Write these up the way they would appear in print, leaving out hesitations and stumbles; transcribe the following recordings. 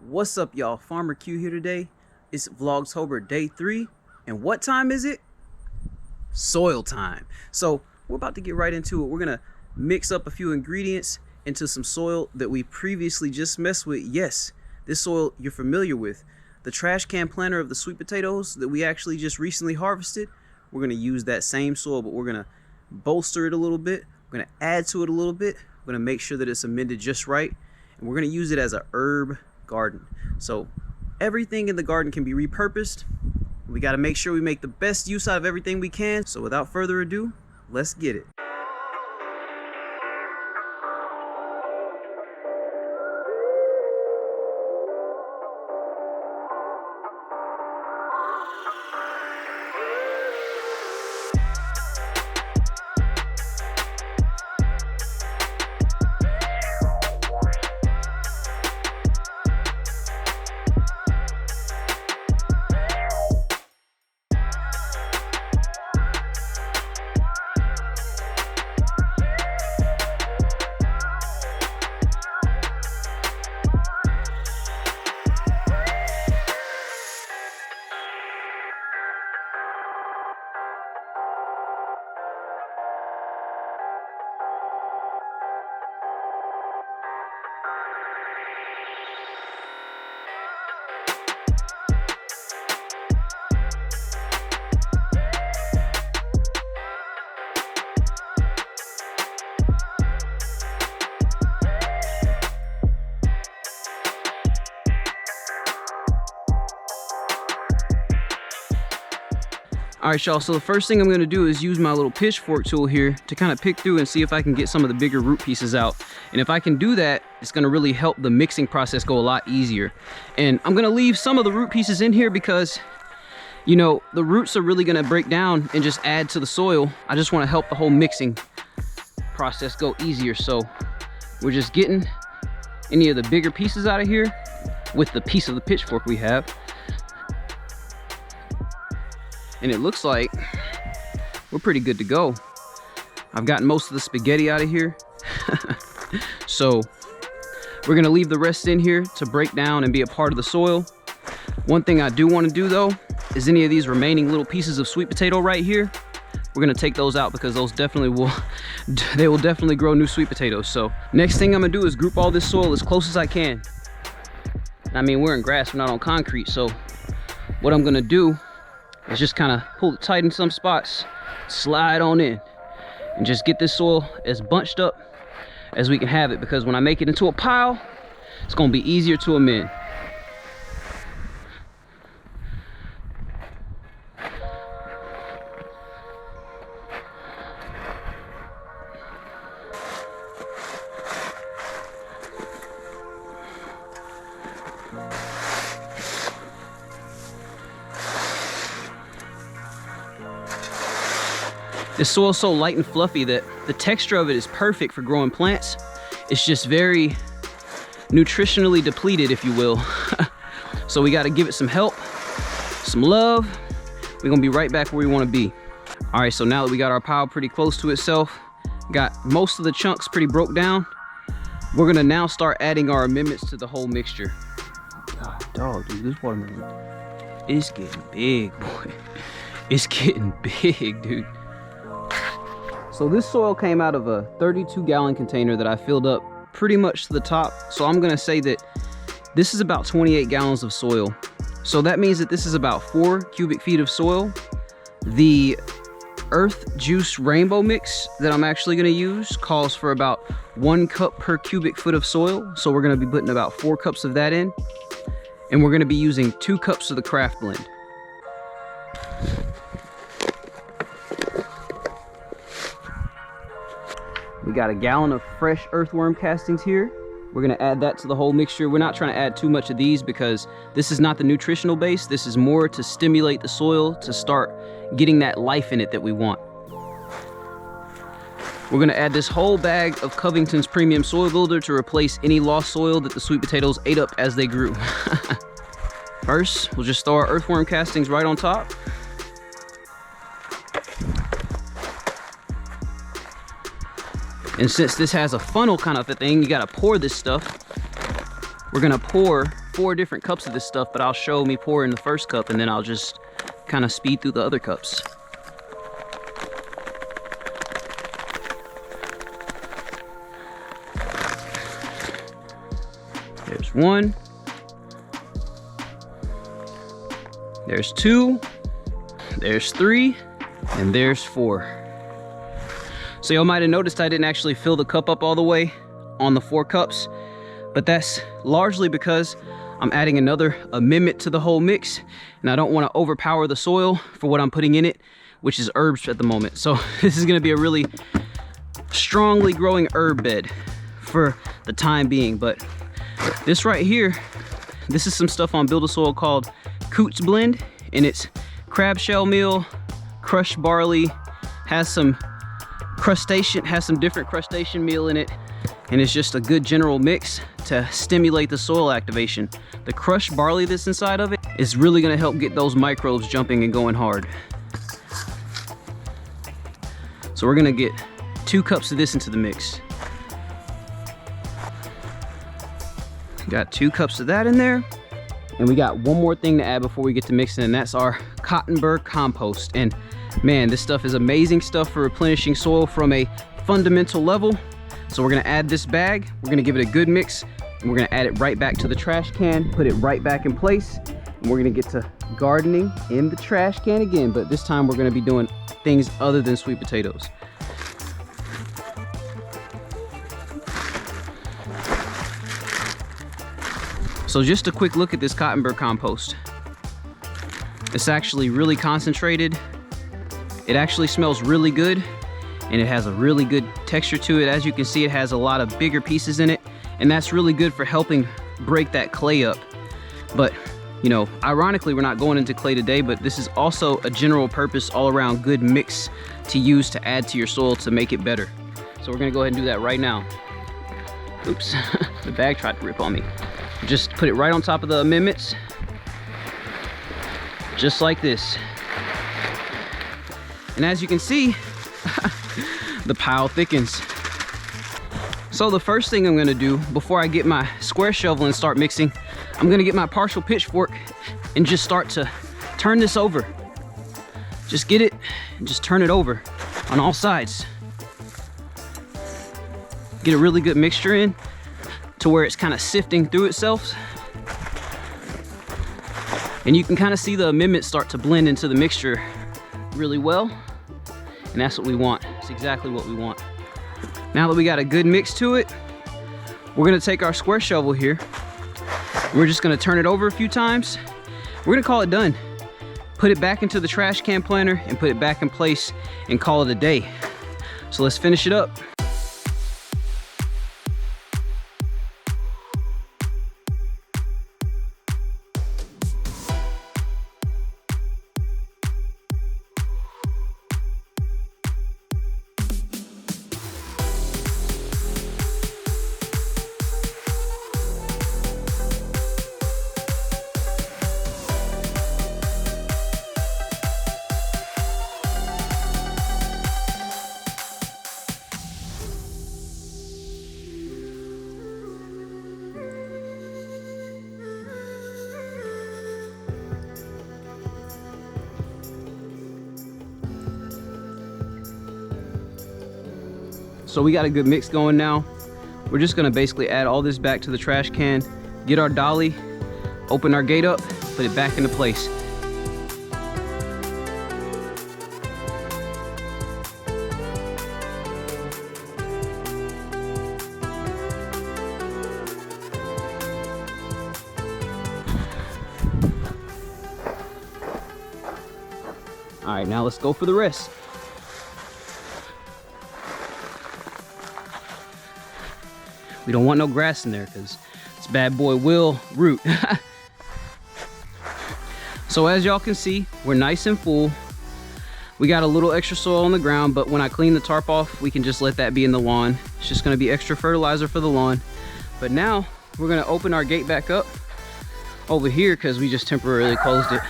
What's up, y'all? Farmer Q here today. It's Vlogtober day 3, and what time is it? Soil time. So we're about to get right into it. We're gonna mix up a few ingredients into some soil that we previously just messed with. Yes, this soil you're familiar with. The trash can planter of the sweet potatoes that we actually just recently harvested. We're gonna use that same soil, but we're gonna bolster it a little bit. We're gonna add to it a little bit. We're gonna make sure that it's amended just right, and we're gonna use it as a herb garden. So everything in the garden can be repurposed. We got to make sure we make the best use out of everything we can. So without further ado, let's get it. All right, y'all, so the first thing I'm gonna do is use my little pitchfork tool here to kind of pick through and see if I can get some of the bigger root pieces out. And if I can do that, it's gonna really help the mixing process go a lot easier. And I'm gonna leave some of the root pieces in here because, you know, the roots are really gonna break down and just add to the soil. I just wanna help the whole mixing process go easier. So we're just getting any of the bigger pieces out of here with the piece of the pitchfork we have. And it looks like we're pretty good to go. I've gotten most of the spaghetti out of here. So we're gonna leave the rest in here to break down and be a part of the soil. One thing I do want to do though is any of these remaining little pieces of sweet potato right here, we're gonna take those out because those definitely will, they will definitely grow new sweet potatoes. So next thing I'm gonna do is group all this soil as close as I can. I mean, we're in grass, we're not on concrete. So what I'm gonna do is just kind of pull it tight in some spots, slide on in, and just get this soil as bunched up as we can have it, because when I make it into a pile, it's gonna be easier to amend. This soil's so light and fluffy that the texture of it is perfect for growing plants. It's just very nutritionally depleted, if you will. So we got to give it some help, some love. We're gonna be right back where we want to be. All right, so now that we got our pile pretty close to itself, got most of the chunks pretty broke down, we're gonna now start adding our amendments to the whole mixture. God, dog, dude, this watermelon, it's getting big, boy. It's getting big, dude. So this soil came out of a 32-gallon container that I filled up pretty much to the top. So I'm gonna say that this is about 28 gallons of soil. So that means that this is about 4 cubic feet of soil. The earth juice rainbow mix that I'm actually gonna use calls for about 1 cup per cubic foot of soil. So we're gonna be putting about 4 cups of that in. And we're gonna be using 2 cups of the craft blend. We got a gallon of fresh earthworm castings here. We're gonna add that to the whole mixture. We're not trying to add too much of these because this is not the nutritional base. This is more to stimulate the soil to start getting that life in it that we want. We're gonna add this whole bag of Covington's Premium Soil Builder to replace any lost soil that the sweet potatoes ate up as they grew. First, we'll just throw our earthworm castings right on top. And since this has a funnel kind of a thing, you gotta pour this stuff. We're gonna pour 4 different cups of this stuff, but I'll show me pour in the first cup and then I'll just kind of speed through the other cups. There's 1. There's 2. There's 3. And there's 4. So y'all might have noticed I didn't actually fill the cup up all the way on the 4 cups, but that's largely because I'm adding another amendment to the whole mix, and I don't want to overpower the soil for what I'm putting in it, which is herbs at the moment. So this is going to be a really strongly growing herb bed for the time being. But this right here, this is some stuff on Build a Soil called Coots Blend, and it's crab shell meal, crushed barley, has some different crustacean meal in it, and it's just a good general mix to stimulate the soil activation. The crushed barley that's inside of it is really going to help get those microbes jumping and going hard. So we're going to get 2 cups of this into the mix. Got 2 cups of that in there, and we got one more thing to add before we get to mixing, and that's our Cotton Burr Compost. And man, this stuff is amazing stuff for replenishing soil from a fundamental level. So we're gonna add this bag, we're gonna give it a good mix, and we're gonna add it right back to the trash can, put it right back in place, and we're gonna get to gardening in the trash can again, but this time we're gonna be doing things other than sweet potatoes. So just a quick look at this Cotton Burr compost. It's actually really concentrated. It actually smells really good, and it has a really good texture to it. As you can see, it has a lot of bigger pieces in it, and that's really good for helping break that clay up. But, you know, ironically, we're not going into clay today, but this is also a general purpose, all around good mix to use to add to your soil to make it better. So we're gonna go ahead and do that right now. Oops, the bag tried to rip on me. Just put it right on top of the amendments, just like this. And as you can see, the pile thickens. So the first thing I'm gonna do before I get my square shovel and start mixing, I'm gonna get my partial pitchfork and just start to turn this over. Just get it and just turn it over on all sides. Get a really good mixture in to where it's kind of sifting through itself. And you can kind of see the amendments start to blend into the mixture really well. And that's what we want. It's exactly what we want. Now that we got a good mix to it, we're gonna take our square shovel here. We're just gonna turn it over a few times. We're gonna call it done. Put it back into the trash can planter and put it back in place and call it a day. So let's finish it up. So we got a good mix going now. We're just gonna basically add all this back to the trash can, get our dolly, open our gate up, put it back into place. All right, now let's go for the rest. We don't want no grass in there because this bad boy will root. So as y'all can see, we're nice and full. We got a little extra soil on the ground, but when I clean the tarp off, we can just let that be in the lawn. It's just gonna be extra fertilizer for the lawn. But now we're gonna open our gate back up over here because we just temporarily closed it.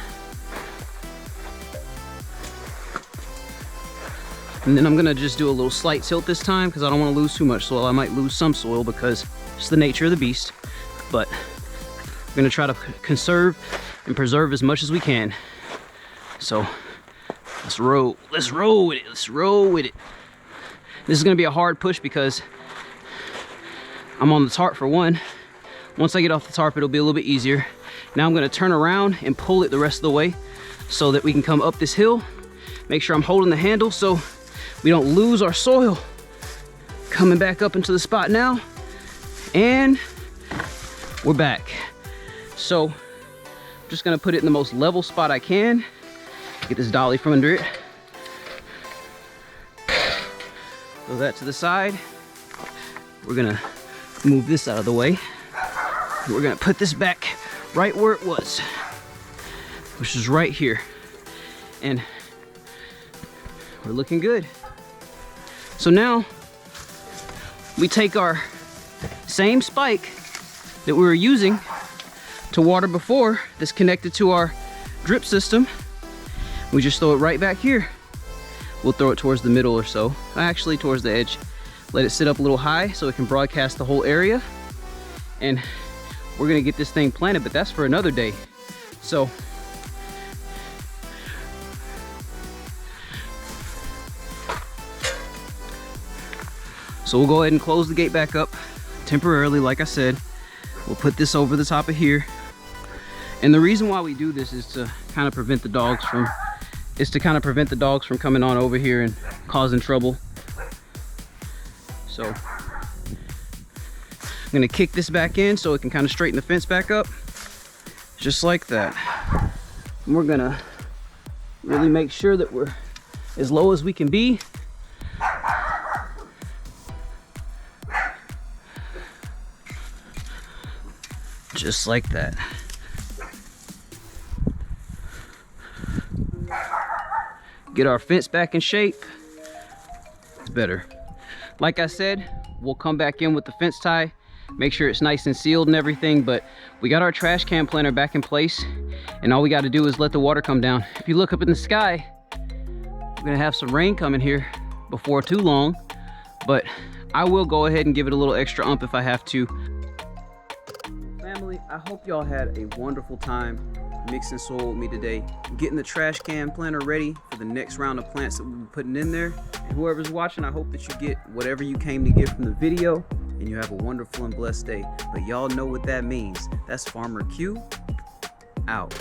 And then I'm gonna just do a little slight tilt this time because I don't want to lose too much soil. I might lose some soil because it's the nature of the beast. But We're gonna try to conserve and preserve as much as we can. So let's roll with it, let's roll with it. This is gonna be a hard push because I'm on the tarp for one. Once I get off the tarp, it'll be a little bit easier. Now I'm gonna turn around and pull it the rest of the way so that we can come up this hill. Make sure I'm holding the handle so we don't lose our soil. Coming back up into the spot now, and we're back. So I'm just gonna put it in the most level spot I can. Get this dolly from under it. Throw that to the side. We're gonna move this out of the way. We're gonna put this back right where it was, which is right here. And we're looking good. So now we take our same spike that we were using to water before, that's connected to our drip system. We just throw it right back here. We'll throw it towards the middle or so, actually towards the edge. Let it sit up a little high so it can broadcast the whole area. And we're gonna get this thing planted, but that's for another day. So we'll go ahead and close the gate back up temporarily. Like I said, we'll put this over the top of here. And the reason why we do this is to kind of prevent the dogs from coming on over here and causing trouble. So I'm gonna kick this back in so it can kind of straighten the fence back up, just like that. And we're gonna really make sure that we're as low as we can be. Just like that. Get our fence back in shape. It's better. Like I said, we'll come back in with the fence tie, make sure it's nice and sealed and everything, but we got our trash can planter back in place, and all we got to do is let the water come down. If you look up in the sky, we're gonna have some rain coming here before too long, but I will go ahead and give it a little extra ump if I have to. Family, I hope y'all had a wonderful time mixing soil with me today, getting the trash can planter ready for the next round of plants that we'll be putting in there. And whoever's watching, I hope that you get whatever you came to get from the video, and you have a wonderful and blessed day. But y'all know what that means. That's Farmer Q out.